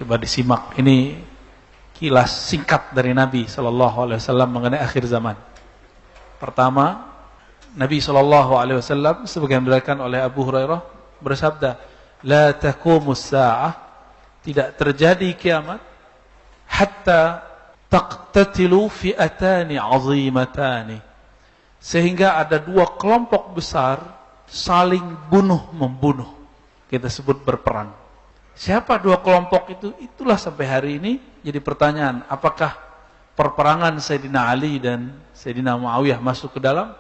Coba disimak, ini kilas singkat dari Nabi SAW mengenai akhir zaman. Pertama, Nabi SAW sebagaimana diriwayatkan oleh Abu Hurairah bersabda, la taqumus sa'ah, tidak terjadi kiamat hatta taqtatilu fi'atani 'azimatani, sehingga ada dua kelompok besar saling bunuh-membunuh. Kita sebut berperang. Siapa dua kelompok itu? Itulah sampai hari ini jadi pertanyaan, apakah perperangan Sayyidina Ali dan Sayyidina Muawiyah masuk ke dalam?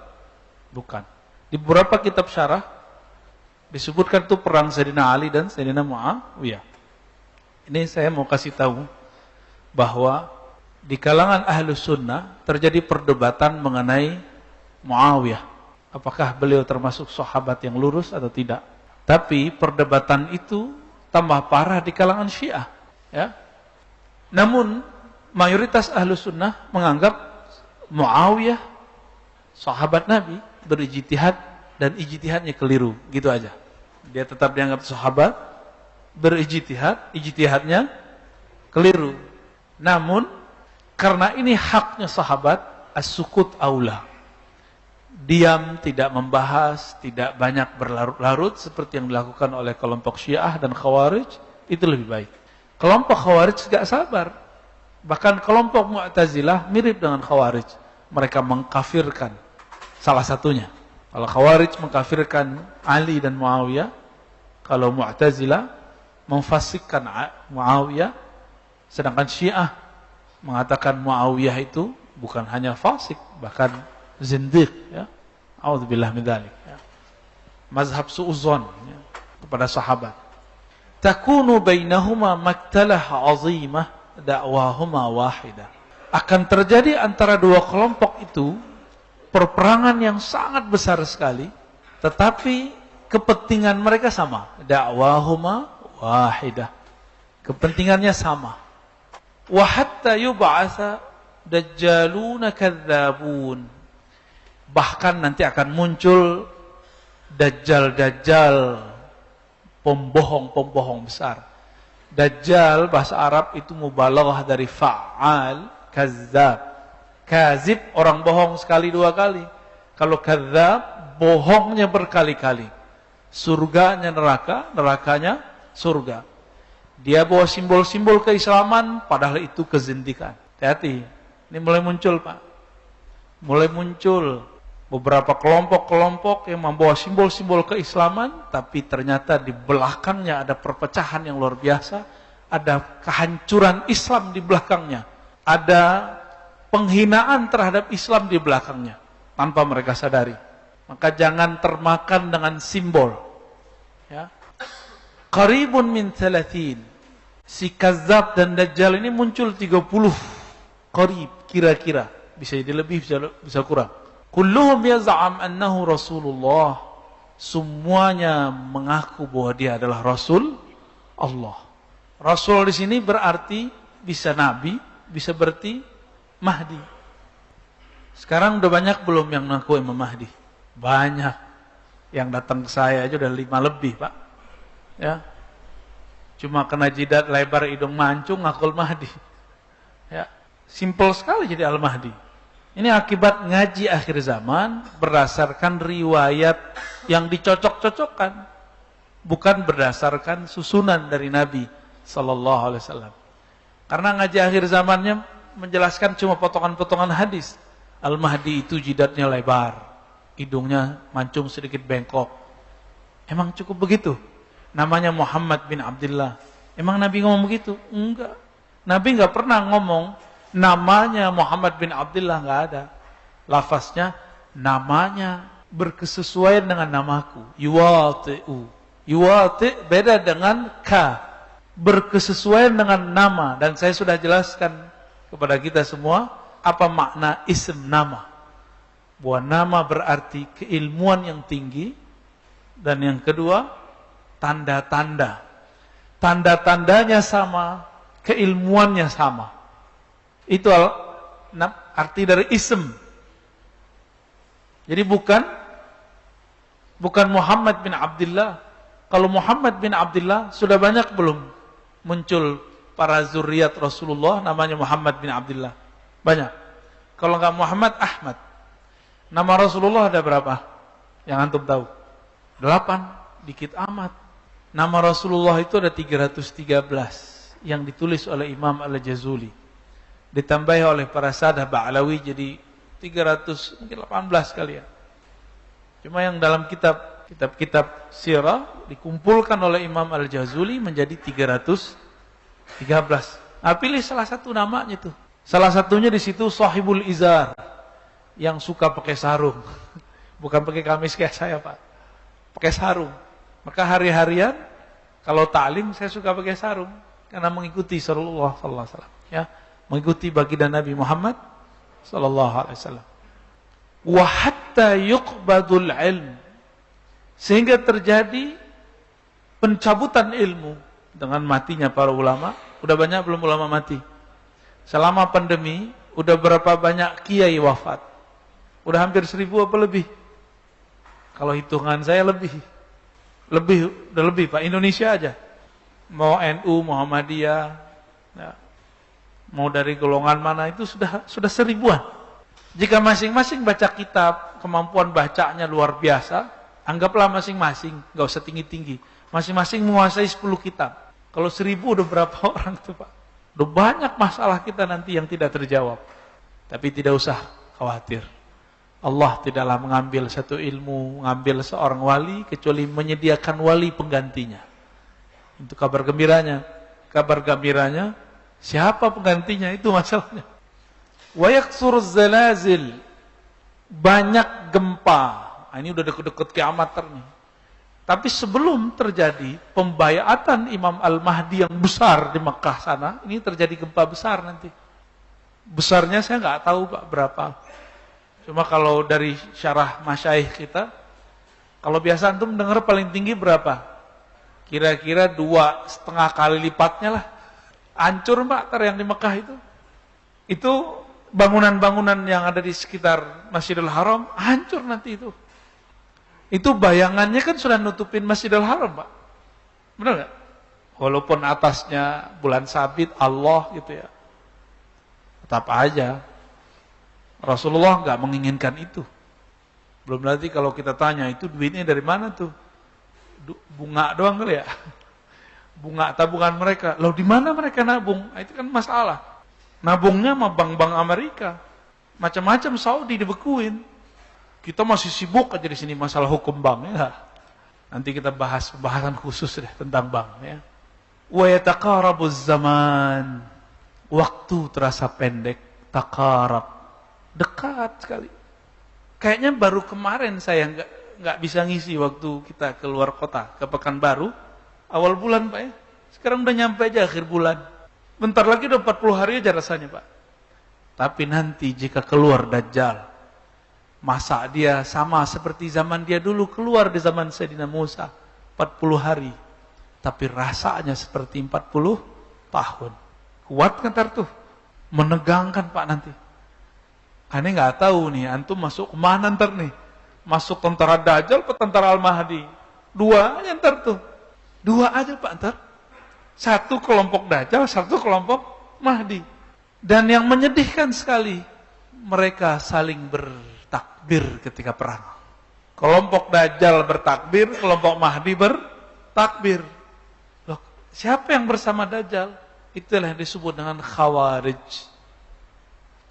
Bukan. Di beberapa kitab syarah disebutkan itu perang Sayyidina Ali dan Sayyidina Muawiyah. Ini saya mau kasih tahu bahwa di kalangan Ahlus Sunnah terjadi perdebatan mengenai Muawiyah. Apakah beliau termasuk sahabat yang lurus atau tidak? Tapi perdebatan itu tambah parah di kalangan Syiah, ya. Namun mayoritas Ahlus Sunnah menganggap Muawiyah sahabat Nabi, berijtihad dan ijtihadnya keliru, gitu aja. Dia tetap dianggap sahabat, berijtihad, ijtihadnya keliru. Namun karena ini haknya sahabat, as-sukut aula. Diam, tidak membahas, tidak banyak berlarut-larut seperti yang dilakukan oleh kelompok Syiah dan Khawarij, itu lebih baik. Kelompok Khawarij gak sabar. Bahkan kelompok Mu'tazilah mirip dengan Khawarij. Mereka mengkafirkan salah satunya. Kalau Khawarij mengkafirkan Ali dan Muawiyah, kalau Mu'tazilah memfasikkan Muawiyah, sedangkan Syiah mengatakan Muawiyah itu bukan hanya fasik, bahkan zindiq, ya. A'udzubillah min dzalik, ya. Mazhab su'udzon, ya, kepada sahabat. Takunu bainahuma maktalah 'azimah da'wahuma wahidah. Akan terjadi antara dua kelompok itu perperangan yang sangat besar sekali, tetapi kepentingan mereka sama. Da'wahuma wahidah. Kepentingannya sama. Wa hatta yub'atsa dajjaluna kadzabun. Bahkan nanti akan muncul dajjal-dajjal, pembohong-pembohong besar. Dajjal bahasa Arab itu mubalaghah dari fa'al, kazzab. Kazib orang bohong sekali dua kali. Kalau kadzab bohongnya berkali-kali. Surganya neraka, nerakanya surga. Dia bawa simbol-simbol keislaman, padahal itu kezindikan. Hati-hati, ini mulai muncul, Pak. Mulai muncul beberapa kelompok-kelompok yang membawa simbol-simbol keislaman, tapi ternyata di belakangnya ada perpecahan yang luar biasa, ada kehancuran Islam di belakangnya, ada penghinaan terhadap Islam di belakangnya, tanpa mereka sadari. Maka jangan termakan dengan simbol. Ya. Qaribun min 30. Si Kazzab dan Dajjal ini muncul 30. Qarib, kira-kira. Bisa jadi lebih, bisa kurang. Kulluhum yaz'am annahu Rasulullah. Semuanya mengaku bahwa dia adalah Rasul Allah. Rasul di sini berarti bisa Nabi, bisa berarti Mahdi. Sekarang udah banyak belum yang mengaku Imam Mahdi? Banyak. Yang datang ke saya aja udah 5 lebih, Pak. Ya. Cuma kena jidat lebar hidung mancung ngakul Mahdi. Ya. Simple sekali jadi Al-Mahdi. Ini akibat ngaji akhir zaman berdasarkan riwayat yang dicocok-cocokkan, bukan berdasarkan susunan dari Nabi sallallahu alaihi wasallam. Karena ngaji akhir zamannya menjelaskan cuma potongan-potongan hadis. Al-Mahdi itu jidatnya lebar, hidungnya mancung sedikit bengkok. Emang cukup begitu? Namanya Muhammad bin Abdullah. Emang Nabi ngomong begitu? Enggak. Nabi enggak pernah ngomong namanya Muhammad bin Abdullah, enggak ada. Lafaznya namanya berkesesuaian dengan namaku. Yuwati'u. Yuwati' beda dengan ka. Berkesesuaian dengan nama. Dan saya sudah jelaskan kepada kita semua apa makna ism nama. Bahwa nama berarti keilmuan yang tinggi. Dan yang kedua, tanda-tanda. Tanda-tandanya sama, keilmuannya sama. Itu arti dari ism. Jadi bukan Muhammad bin Abdullah. Kalau Muhammad bin Abdullah sudah banyak belum muncul para zuriat Rasulullah namanya Muhammad bin Abdullah? Banyak. Kalau enggak Muhammad, Ahmad. Nama Rasulullah ada berapa? Yang antum tahu? 8, dikit amat. Nama Rasulullah itu ada 313 yang ditulis oleh Imam Al-Jazuli. Ditambahi oleh para sadah Ba'alawi jadi 318 kali ya. Cuma yang dalam kitab sirah dikumpulkan oleh Imam Al-Jazuli menjadi 313. Nah, pilih salah satu namanya tuh. Salah satunya di situ Sahibul Izar, yang suka pakai sarung. Bukan pakai kamis kayak saya, Pak. Pakai sarung. Maka hari-harian kalau ta'lim saya suka pakai sarung karena mengikuti Rasulullah sallallahu alaihi wasallam, ya. Mengikuti baginda Nabi Muhammad sallallahu alaihi wasallam. Wa hatta yuqbadul ilm, sehingga terjadi pencabutan ilmu dengan matinya para ulama. Udah banyak belum ulama mati? Selama pandemi udah berapa banyak kiai wafat? Udah hampir 1000 apa lebih? Kalau hitungan saya lebih, udah lebih Pak. Indonesia aja, mau NU, Muhammadiyah, ya, mau dari golongan mana itu sudah 1000-an. Jika masing-masing baca kitab, kemampuan bacanya luar biasa, anggaplah masing-masing, gak usah tinggi-tinggi, masing-masing menguasai 10 kitab. Kalau 1000 udah berapa orang tuh Pak? Udah banyak masalah kita nanti yang tidak terjawab. Tapi tidak usah khawatir. Allah tidaklah mengambil satu ilmu, mengambil seorang wali, kecuali menyediakan wali penggantinya. Itu kabar gembiranya. Kabar gembiranya, siapa penggantinya? Itu masalahnya. Wa yaksuruz zalazil, banyak gempa. Nah, ini udah deket-deket kiamat nih. Tapi sebelum terjadi pembayatan Imam Al-Mahdi yang besar di Mekah sana, ini terjadi gempa besar nanti. Besarnya saya nggak tahu Pak berapa. Cuma kalau dari syarah masyaikh kita, kalau biasa antum dengar paling tinggi berapa? Kira-kira 2,5 kali lipatnya lah. Hancur Pak yang di Mekah itu. Itu bangunan-bangunan yang ada di sekitar Masjidil Haram hancur nanti itu. Itu bayangannya kan sudah nutupin Masjidil Haram Pak. Benar nggak? Walaupun atasnya bulan sabit Allah gitu ya. Tetap aja Rasulullah nggak menginginkan itu. Belum nanti kalau kita tanya itu duitnya dari mana tuh? Bunga doang kali ya? Bunga tabungan mereka. Loh di mana mereka nabung? Nah, itu kan masalah. Nabungnya sama bank-bank Amerika. Macam-macam Saudi dibekuin. Kita masih sibuk aja di sini masalah hukum bank ya. Nanti kita bahas pembahasan khusus deh tentang bank ya. Wa yataqarabuz zaman. Waktu terasa pendek, taqarab. Dekat sekali. Kayaknya baru kemarin saya nggak bisa ngisi waktu kita keluar kota ke Pekanbaru awal bulan Pak ya. Sekarang udah nyampe aja akhir bulan. Bentar lagi udah 40 hari aja rasanya Pak. Tapi nanti jika keluar Dajjal, masa dia sama seperti zaman dia dulu keluar di zaman Sayyidina Musa 40 hari. Tapi rasanya seperti 40 tahun. Kuat kan tuh? Menegangkan Pak nanti. Aneh nggak tahu nih, antum masuk kemana ntar nih? Masuk tentara Dajjal atau tentara Al-Mahdi? 2 aja ntar tuh. 2 aja Pak ntar. Satu kelompok Dajjal, satu kelompok Mahdi. Dan yang menyedihkan sekali, mereka saling bertakbir ketika perang. Kelompok Dajjal bertakbir, kelompok Mahdi bertakbir. Loh, siapa yang bersama Dajjal? Itulah yang disebut dengan Khawarij.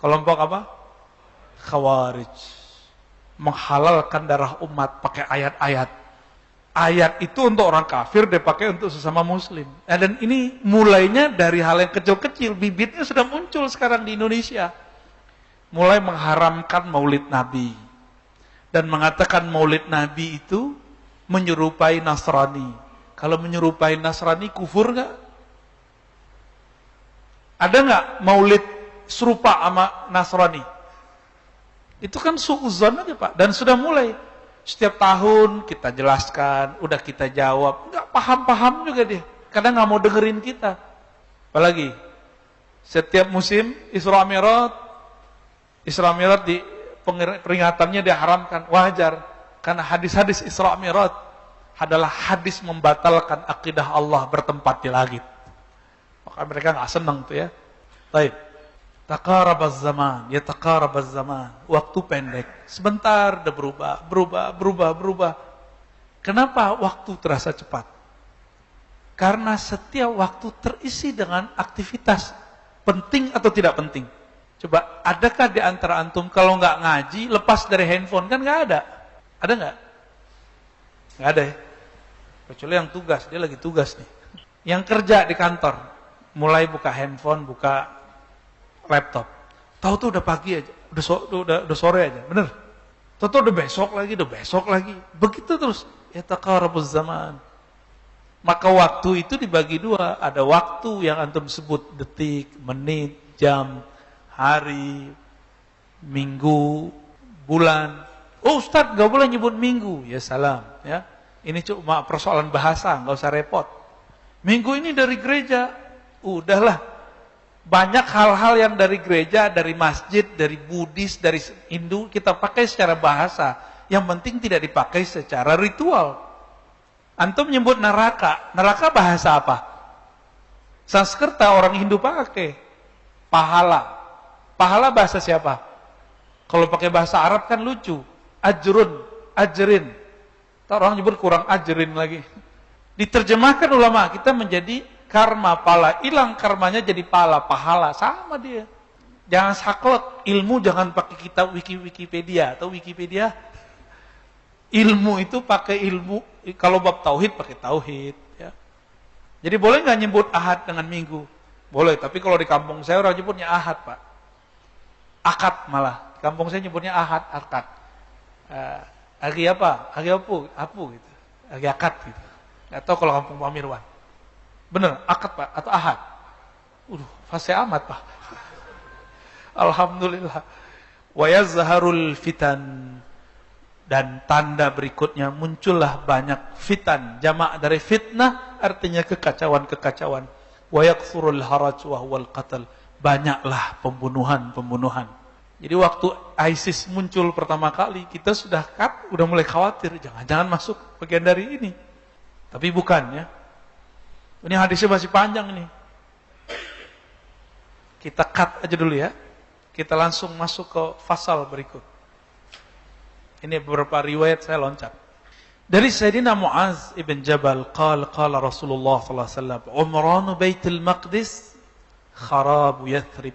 Kelompok apa? Khawarij. Menghalalkan darah umat pakai ayat-ayat. Ayat itu untuk orang kafir, dipakai untuk sesama muslim. Dan ini mulainya dari hal yang kecil-kecil. Bibitnya sudah muncul sekarang di Indonesia. Mulai mengharamkan maulid Nabi. Dan mengatakan maulid Nabi itu menyerupai Nasrani. Kalau menyerupai Nasrani, kufur nggak? Ada nggak maulid serupa sama Nasrani? Itu kan suudzon aja Pak. Dan sudah mulai. Setiap tahun kita jelaskan, udah kita jawab. Nggak paham-paham juga dia. Kadang nggak mau dengerin kita. Apalagi, setiap musim Isra Mi'raj di peringatannya diharamkan. Wajar. Karena hadis-hadis Isra Mi'raj adalah hadis membatalkan akidah Allah bertempat di langit. Maka Kan mereka nggak senang tuh ya. Baik. Taqarabaz zaman, yataqarabaz zaman. Waktu pendek, sebentar udah berubah. Kenapa waktu terasa cepat? Karena setiap waktu terisi dengan aktivitas penting atau tidak penting. Coba, adakah di antara antum kalau nggak ngaji, lepas dari handphone? Kan nggak ada. Ada nggak? Nggak ada ya. Kecuali yang tugas, dia lagi tugas nih. Yang kerja di kantor, mulai buka handphone, buka laptop. Tahu tuh udah pagi aja, udah sore aja, bener. Tahu udah besok lagi. Begitu terus. Ya taqarabuz zaman. Maka waktu itu dibagi dua. Ada waktu yang antum sebut detik, menit, jam, hari, minggu, bulan. Oh Ustaz, gak boleh nyebut minggu. Ya salam. Ya, ini cuma persoalan bahasa, gak usah repot. Minggu ini dari gereja. Udahlah. Banyak hal-hal yang dari gereja, dari masjid, dari Buddhis, dari Hindu, kita pakai secara bahasa. Yang penting tidak dipakai secara ritual. Antum menyebut neraka. Neraka bahasa apa? Sanskerta orang Hindu pakai. Pahala. Pahala bahasa siapa? Kalau pakai bahasa Arab kan lucu. Ajrin. Orang nyebut kurang ajrin lagi. Diterjemahkan ulama kita menjadi karma, pala. Hilang karmanya jadi pahala. Sama dia. Jangan saklek. Ilmu jangan pakai kitab Wikipedia. Atau Wikipedia. Ilmu itu pakai ilmu. Kalau bab tauhid pakai tauhid. Ya. Jadi boleh nggak nyebut ahad dengan minggu? Boleh. Tapi kalau di kampung saya orang nyebutnya ahad, Pak. Akad malah. Di kampung saya nyebutnya ahad, akad. Hari apa? Hari apu gitu. Hari akad gitu. Nggak tahu kalau kampung Pak Mirwan. Bener, akad Pak, atau ahad. Fasih amat Pak. Alhamdulillah. Wa yazharul fitan. Dan tanda berikutnya muncullah banyak fitan. Jamak dari fitnah artinya kekacauan. Wa yakthurul haraj wa huwal qatl. Banyaklah pembunuhan. Jadi waktu ISIS muncul pertama kali, kita sudah mulai khawatir. Jangan masuk bagian dari ini. Tapi bukan ya. Ini hadisnya masih panjang ini. Kita cut aja dulu ya. Kita langsung masuk ke fasal berikut. Ini beberapa riwayat saya loncat. Dari Sayyidina Mu'az ibn Jabal qala Rasulullah sallallahu alaihi wasallam, "Umranu Baitul Maqdis kharabu Yathrib."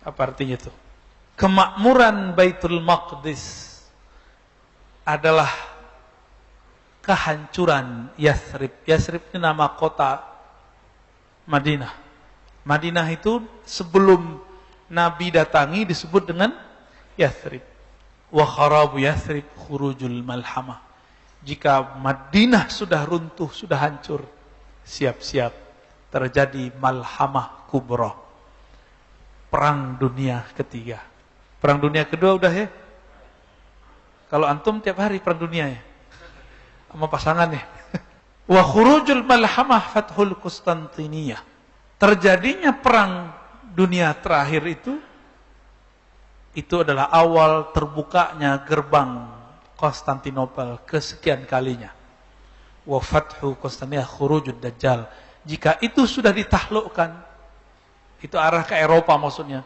Apa artinya itu? Kemakmuran Baitul Maqdis adalah kehancuran Yathrib. Yathrib itu nama kota Madinah. Madinah itu sebelum Nabi datangi disebut dengan Yathrib. Wa kharabu Yathrib khurujul malhamah. Jika Madinah sudah runtuh, sudah hancur, siap-siap terjadi malhamah kubra. Perang dunia ketiga. Perang dunia kedua udah ya? Kalau antum tiap hari perang dunia ya? Sama pasangan ya? Wa khurujul malhamah fathul Konstantiniyah. Terjadinya perang dunia terakhir itu adalah awal terbukanya gerbang Konstantinopel kesekian kalinya. Wa fathu Konstantiniyah khurujud dajjal. Jika itu sudah ditaklukkan, itu arah ke Eropa maksudnya.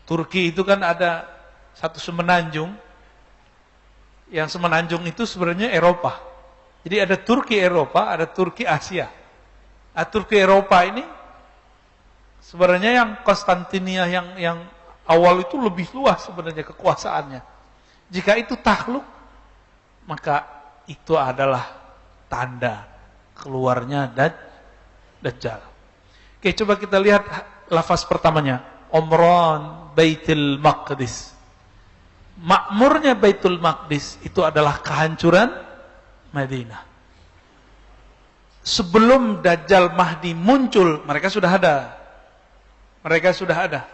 Turki itu kan ada satu semenanjung. Yang semenanjung itu sebenarnya Eropa. Jadi ada Turki Eropa, ada Turki Asia. Turki Eropa ini sebenarnya yang Konstantinia yang awal itu lebih luas sebenarnya kekuasaannya. Jika itu takluk, maka itu adalah tanda keluarnya Dajjal. Oke, coba kita lihat lafaz pertamanya. Umran Baitul Maqdis. Makmurnya Baitul Maqdis itu adalah kehancuran Madinah. Sebelum Dajjal Mahdi muncul, mereka sudah ada.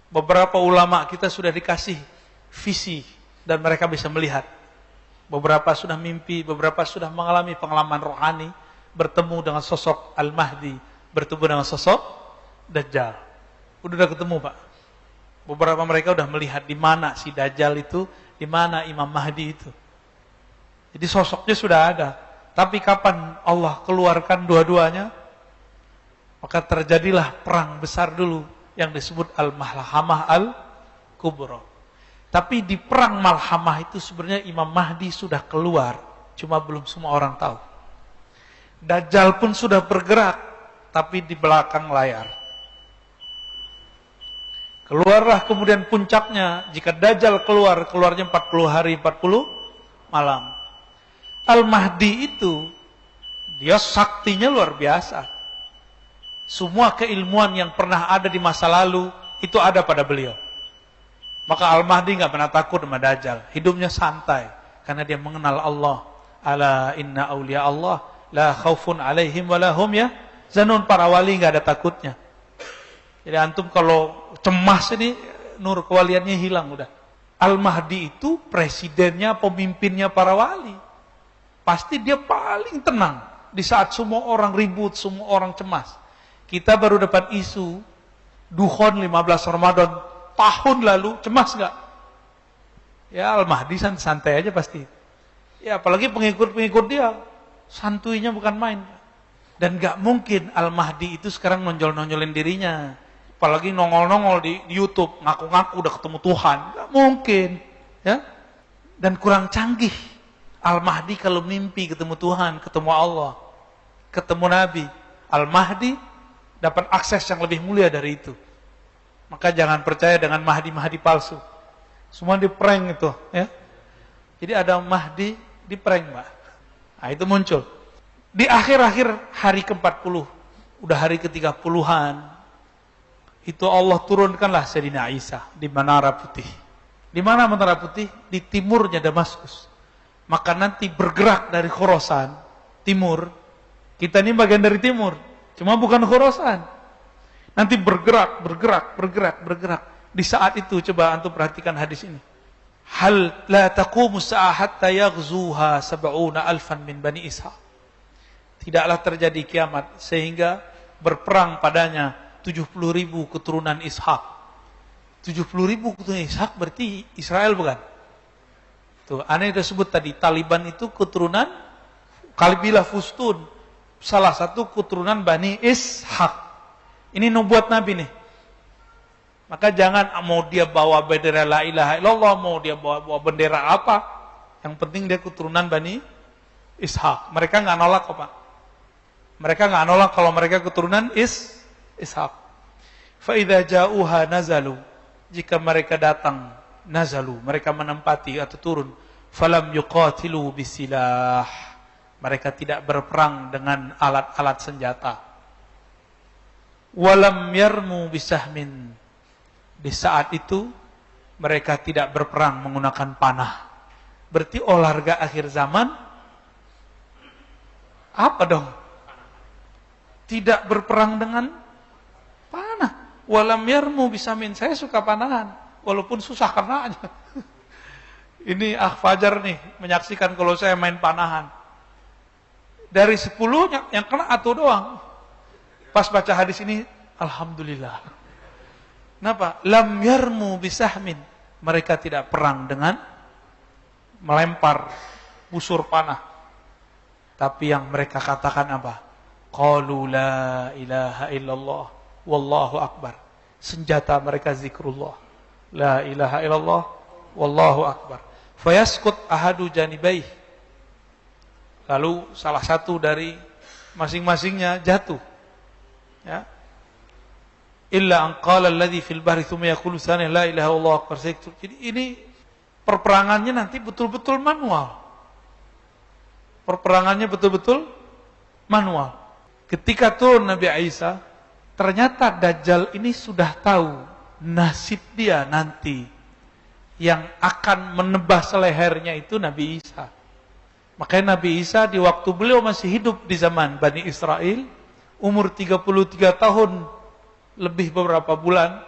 Beberapa ulama kita sudah dikasih visi dan mereka bisa melihat. Beberapa sudah mimpi, beberapa sudah mengalami pengalaman rohani, bertemu dengan sosok Al-Mahdi, bertemu dengan sosok Dajjal. Udah ketemu Pak. Beberapa mereka udah melihat di mana si Dajjal itu, di mana Imam Mahdi itu. Jadi sosoknya sudah ada. Tapi kapan Allah keluarkan dua-duanya? Maka terjadilah perang besar dulu yang disebut Al-Malhamah Al-Kubra. Tapi di perang Malhamah itu sebenarnya Imam Mahdi sudah keluar, cuma belum semua orang tahu. Dajjal pun sudah bergerak, tapi di belakang layar. Keluarlah kemudian puncaknya, jika Dajjal keluarnya 40 hari 40 malam. Al-Mahdi itu, dia saktinya luar biasa. Semua keilmuan yang pernah ada di masa lalu, itu ada pada beliau. Maka Al-Mahdi nggak pernah takut sama Dajjal. Hidupnya santai, karena dia mengenal Allah. Ala inna awliya Allah, la khaufun alaihim walahum ya. Zanun, para wali nggak ada takutnya. Jadi antum kalau cemas ini, nur kewaliannya hilang udah. Al-Mahdi itu presidennya, pemimpinnya para wali. Pasti dia paling tenang di saat semua orang ribut, semua orang cemas. Kita baru dapat isu Dukhon 15 Ramadan tahun lalu, cemas nggak? Ya Al-Mahdi santai aja pasti. Ya apalagi pengikut-pengikut dia, santuinya bukan main. Dan nggak mungkin Al-Mahdi itu sekarang nonjol-nonjolin dirinya. Apalagi nongol-nongol di YouTube, ngaku-ngaku udah ketemu Tuhan. Nggak mungkin. Ya. Dan kurang canggih. Al-Mahdi kalau mimpi ketemu Tuhan, ketemu Allah, ketemu Nabi. Al-Mahdi dapat akses yang lebih mulia dari itu. Maka jangan percaya dengan Mahdi-Mahdi palsu. Semua di prank itu. Ya. Jadi ada Mahdi di prank, Mbak. Nah itu muncul. Di akhir-akhir hari ke-40, udah hari ke-30-an, itu Allah turunkanlah Sayyidina Isa di Menara Putih. Di mana Menara Putih? Di timurnya Damaskus. Maka nanti bergerak dari Khorasan, timur. Kita ini bagian dari timur, cuma bukan Khorasan. Nanti bergerak. Di saat itu coba antum perhatikan hadis ini. Hal la taqumu sa'ah hatta yaghzuha 70,000 min Bani Ishaq. Tidaklah terjadi kiamat sehingga berperang padanya 70.000 keturunan Ishak. 70.000 keturunan Ishak berarti Israel bukan? Tuh, aneh sudah sebut tadi, Taliban itu keturunan Kabilah Fustun, salah satu keturunan Bani Ishak. Ini nubuat Nabi nih. Maka jangan mau dia bawa bendera la ilaha illallah, mau dia bawa bendera apa, yang penting dia keturunan Bani Ishak. Mereka nggak nolak kok Pak. Mereka nggak nolak kalau mereka keturunan Ishak. Fa'idha ja'uha nazalu. Jika mereka datang, nazalu, mereka menempati atau turun. Falam yuqatilu bisilah. Mereka tidak berperang dengan alat-alat senjata. Walam yarmu bisahmin. Di saat itu, mereka tidak berperang menggunakan panah. Berarti olahraga akhir zaman, apa dong? Tidak berperang dengan panah. Walam yarmu bisamin. Saya suka panahan, walaupun susah karenanya. Ini Fajar nih menyaksikan kalau saya main panahan. Dari 10 yang kena atau doang. Pas baca hadis ini, alhamdulillah. Kenapa? Lam yarmu bisahmin. Mereka tidak perang dengan melempar busur panah. Tapi yang mereka katakan apa? Qalu la ilaha illallah wallahu akbar. Senjata mereka zikrullah. La ilaha illallah wallahu akbar. Fayaskut ahadu janibaih. Lalu salah satu dari masing-masingnya jatuh. Ya. Illa an qala alladhi fil bahri thumma yaqulu tsani la ilaha illallah akbar. Jadi ini perperangannya nanti betul-betul manual. Perperangannya betul-betul manual. Ketika turun Nabi Isa, ternyata Dajjal ini sudah tahu nasib dia nanti. Yang akan menebas lehernya itu Nabi Isa. Makanya Nabi Isa di waktu beliau masih hidup di zaman Bani Israel, umur 33 tahun, lebih beberapa bulan,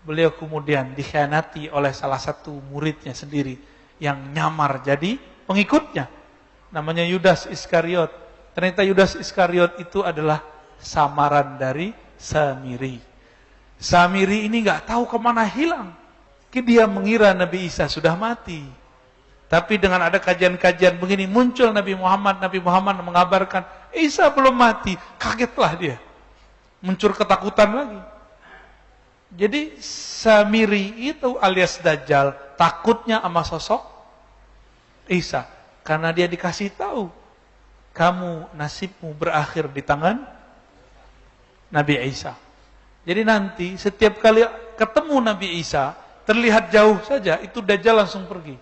beliau kemudian dikhianati oleh salah satu muridnya sendiri, yang nyamar jadi pengikutnya. Namanya Yudas Iskariot. Ternyata Yudas Iskariot itu adalah samaran dari Samiri. Samiri ini nggak tahu kemana hilang. Dia mengira Nabi Isa sudah mati. Tapi dengan ada kajian-kajian begini, muncul Nabi Muhammad mengabarkan, Isa belum mati. Kagetlah dia. muncul ketakutan lagi. Jadi Samiri itu alias Dajjal takutnya sama sosok Isa, karena dia dikasih tahu, kamu nasibmu berakhir di tangan Nabi Isa. Jadi nanti setiap kali ketemu Nabi Isa, terlihat jauh saja, itu Dajjal langsung pergi.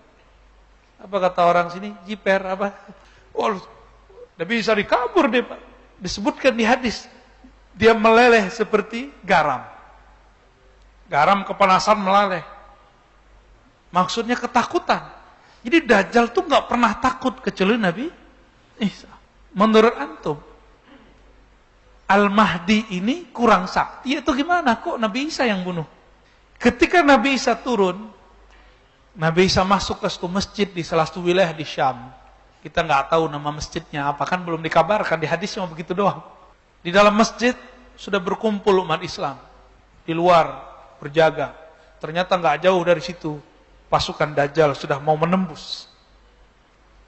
Apa kata orang sini? Jiper apa? Oh, Nabi Isa dikabur deh, Pak. Disebutkan di hadis, dia meleleh seperti garam. Garam kepanasan meleleh. Maksudnya ketakutan. Jadi Dajjal tuh nggak pernah takut kecuali Nabi Isa. Menurut antum, Al-Mahdi ini kurang sakti atau gimana? Kok Nabi Isa yang bunuh? Ketika Nabi Isa turun, Nabi Isa masuk ke satu masjid di salah satu wilayah di Syam. Kita nggak tahu nama masjidnya apa, kan belum dikabarkan, di hadis cuma begitu doang. Di dalam masjid sudah berkumpul umat Islam. Di luar berjaga. Ternyata nggak jauh dari situ pasukan Dajjal sudah mau menembus.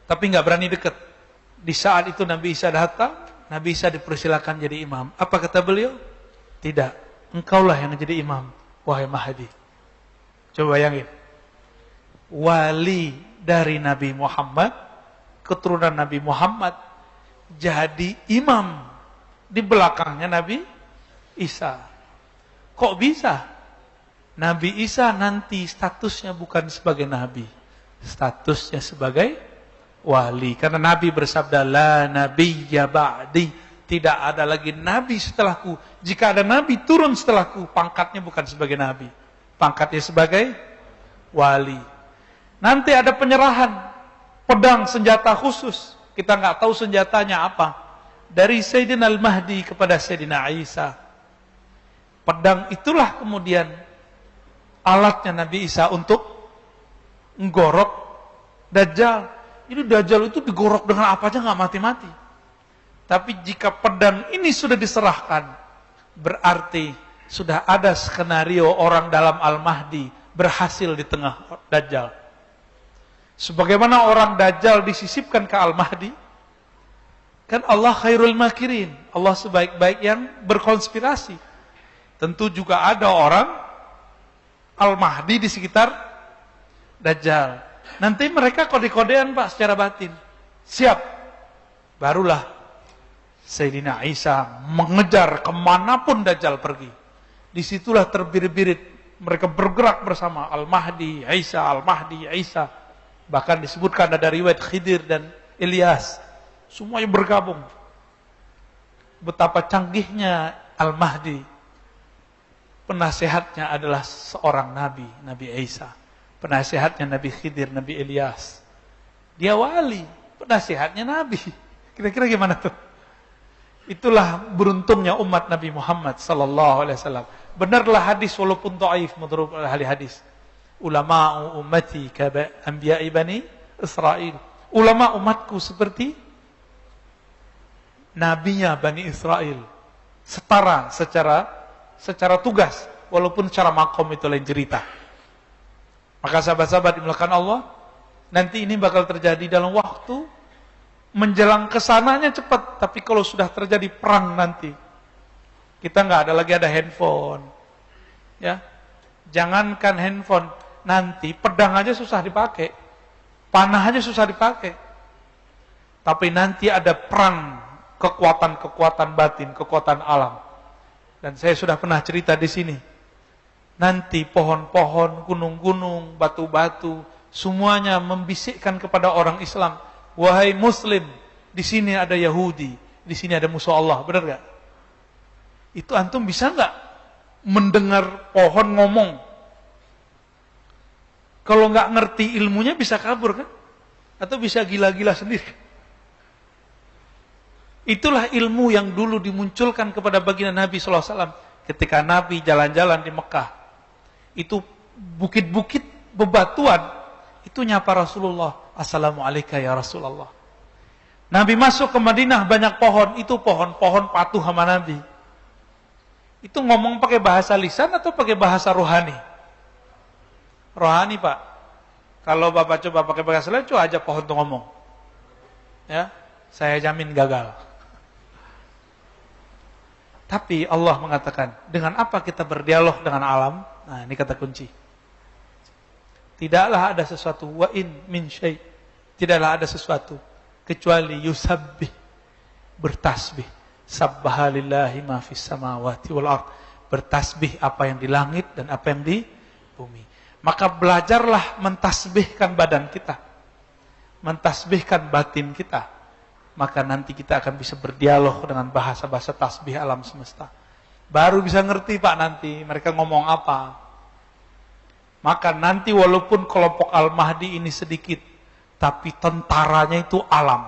Tapi nggak berani dekat. Di saat itu Nabi Isa datang, Nabi Isa dipersilakan jadi imam. Apa kata beliau? Tidak, engkaulah yang jadi imam, wahai Mahdi. Coba bayangin. Wali dari Nabi Muhammad, keturunan Nabi Muhammad, jadi imam di belakangnya Nabi Isa. Kok bisa? Nabi Isa nanti statusnya bukan sebagai nabi, statusnya sebagai wali. Karena Nabi bersabda, la nabiyya ba'di, tidak ada lagi nabi setelahku. Jika ada nabi turun setelahku, pangkatnya bukan sebagai nabi, pangkatnya sebagai wali. Nanti ada penyerahan pedang senjata khusus, kita nggak tahu senjatanya apa, dari Sayyidina Al-Mahdi kepada Sayyidina Isa. Pedang itulah kemudian alatnya Nabi Isa untuk menggorok Dajjal. Ini Dajjal itu digorok dengan apa aja nggak mati-mati. Tapi jika pedang ini sudah diserahkan, berarti sudah ada skenario orang dalam Al-Mahdi berhasil di tengah Dajjal. Sebagaimana orang Dajjal disisipkan ke Al-Mahdi, kan Allah khairul makirin, Allah sebaik-baik yang berkonspirasi. Tentu juga ada orang Al-Mahdi di sekitar Dajjal. Nanti mereka kode-kodean Pak secara batin. Siap. Barulah Sayyidina Isa mengejar kemanapun Dajjal pergi. Disitulah terbirit-birit mereka bergerak bersama Al-Mahdi, Isa, Al-Mahdi, Isa. Bahkan disebutkan ada riwayat Khidir dan Ilyas. Semuanya bergabung. Betapa canggihnya Al-Mahdi. Penasehatnya adalah seorang nabi, Nabi Isa. Penasehatnya Nabi Khidir, Nabi Ilyas. Dia wali, penasehatnya nabi. Kira-kira gimana tuh? Itulah beruntungnya umat Nabi Muhammad sallallahu alaihi wasallam. Benarlah hadis walaupun dhaif menurut ahli hadis. Ulama ummati ka anbiya'i bani Israil. Ulama umatku seperti nabinya Bani Israel. Setara secara tugas, walaupun secara makom itu lain cerita. Maka sahabat-sahabat dimulakan Allah, nanti ini bakal terjadi dalam waktu menjelang kesananya cepat, tapi kalau sudah terjadi perang nanti, kita nggak ada lagi ada handphone, ya. Jangankan handphone, nanti pedang aja susah dipakai, panah aja susah dipakai. Tapi nanti ada perang kekuatan-kekuatan batin, kekuatan alam. Dan saya sudah pernah cerita di sini. Nanti pohon-pohon, gunung-gunung, batu-batu, semuanya membisikkan kepada orang Islam, wahai Muslim, di sini ada Yahudi, di sini ada musuh Allah, benar gak? Itu antum bisa nggak mendengar pohon ngomong? Kalau nggak ngerti ilmunya bisa kabur kan? Atau bisa gila-gila sendiri? Itulah ilmu yang dulu dimunculkan kepada baginda Nabi SAW. Ketika Nabi jalan-jalan di Mekah, itu bukit-bukit bebatuan, itu nyapa Rasulullah, Assalamualaikum ya Rasulullah. Nabi masuk ke Madinah, banyak pohon, itu pohon-pohon patuh sama Nabi. Itu ngomong pakai bahasa lisan atau pakai bahasa rohani? Rohani Pak. Kalau Bapak coba pakai bahasa lisan, coba aja pohon tuh ngomong. Ya, saya jamin gagal. Tapi Allah mengatakan, dengan apa kita berdialog dengan alam? Nah, ini kata kunci. Tidaklah ada sesuatu, wa in min syai', tidaklah ada sesuatu kecuali yusabbih, bertasbih. Sabbaha lillahi ma fis samawati wal ard. Bertasbih apa yang di langit dan apa yang di bumi. Maka belajarlah mentasbihkan badan kita, mentasbihkan batin kita. Maka nanti kita akan bisa berdialog dengan bahasa-bahasa tasbih alam semesta. Baru bisa ngerti Pak nanti mereka ngomong apa. Maka nanti walaupun kelompok Al-Mahdi ini sedikit, tapi tentaranya itu alam.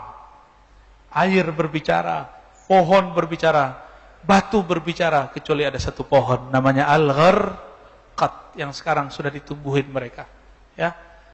Air berbicara, pohon berbicara, batu berbicara, kecuali ada satu pohon namanya Al-Gharqad yang sekarang sudah ditumbuhin mereka. Ya.